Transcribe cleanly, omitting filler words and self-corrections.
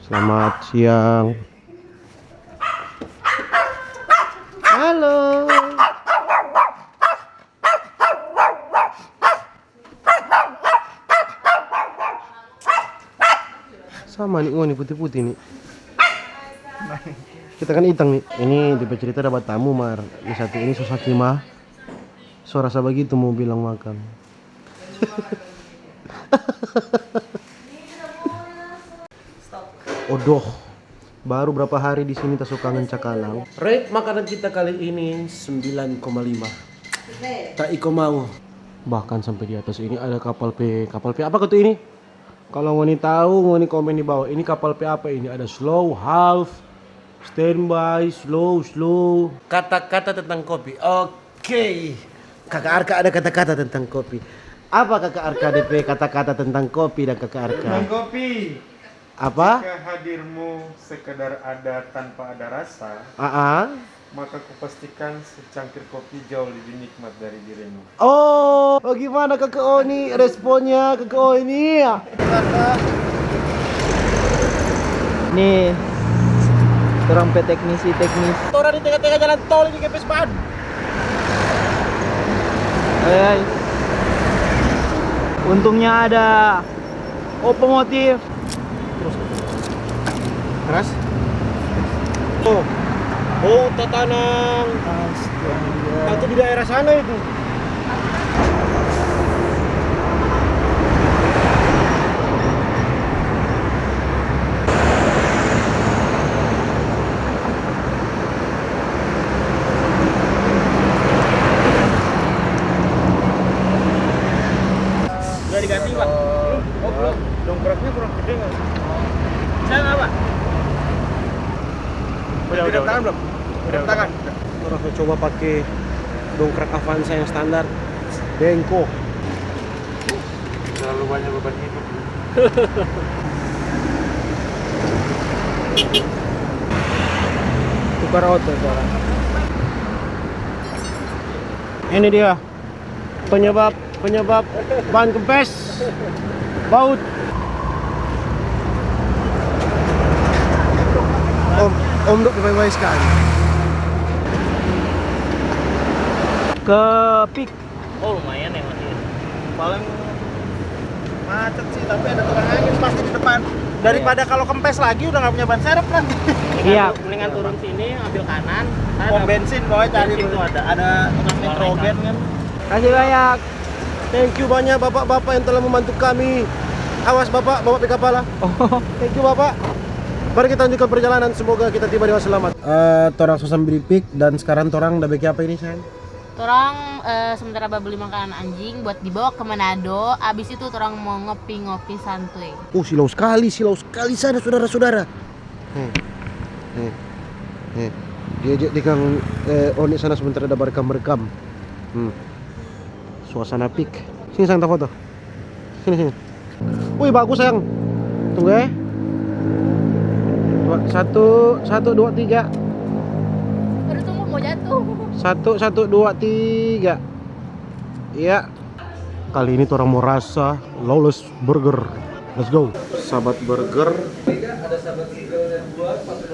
Selamat siang. Halo. Sama nih, nih putih-putih nih. Kita kan hitam nih. Ini tipe cerita dapat tamu Mar. Ini satu ini Susaki mah. Suara rasa begitu mau bilang makan. Odoh. Baru berapa hari di sini tak suka Cakalang. Rate makanan kita kali ini 9,5. Tak iko mau. Bahkan sampai di atas ini ada kapal P. Kapal P apa tuh ini? Kalau ngoni tahu, ngoni komen di bawah. Ini kapal P apa ini? Ada slow, half, standby, slow. Kata-kata tentang kopi. Oke. Kakak Arka ada kata-kata tentang kopi. Apa Kakak Arka DP kata-kata tentang kopi dan Kakak Arka? Tentang kopi. Apa? Jika hadirmu sekedar ada tanpa ada rasa, maka kupastikan secangkir kopi jauh lebih nikmat dari dirimu. Oh, gimana Kakak Oni responnya Kakak Oni? Nih, orang teknisi. Orang di tengah-tengah jalan tol ini kepes ban. Ay. Untungnya ada otomotif. Keras? Oh, Tatanang. Atau di daerah sana itu. Udah diganti, Pak? Oh, belum. Dongkraknya kurang gede nggak? Saya apa? Udah tangan belum? Udah tangan. Orang coba pakai dongkrak Avanza yang standar. Bengkok. Terlalu banyak beban hidup. Tukar auto sekarang. Ini dia penyebab ban kempes baut. Om Duk baik-baik sekali. Ke Pik. Oh lumayan ya masih. Paling macet sih, tapi ada tukang angin pasti di depan. Daripada kalau kempes lagi udah nggak punya ban serep nanti. Iya. Mendingan turun sini ambil kanan. Pom bensin bawah cari itu ada tukang nitrogen kan. Kasih banyak. Thank you banyak bapak-bapak yang telah membantu kami. Awas bapak, bawa di kepala. Thank you bapak. Mari kita lanjutkan perjalanan, semoga kita tiba dengan selamat. Torang susah beli pik dan sekarang torang udah bikin apa ini sayang? Torang sementara beli makanan anjing buat dibawa ke Manado. Abis itu torang mau ngopi-ngopi santuy. Silau sekali sana saudara-saudara. Dia di kang Oni sana sebentar ada merekam. Suasana pik. Sini sayang, foto. Sini. Wih bagus sayang. Tunggu ya. 1, 2, 3. Baru tunggu mau jatuh. 1, 2, 3. Iya. Kali ini orang mau rasa Lawless Burger. Let's go. Sahabat burger. Ada sahabat 3 dan 2, 4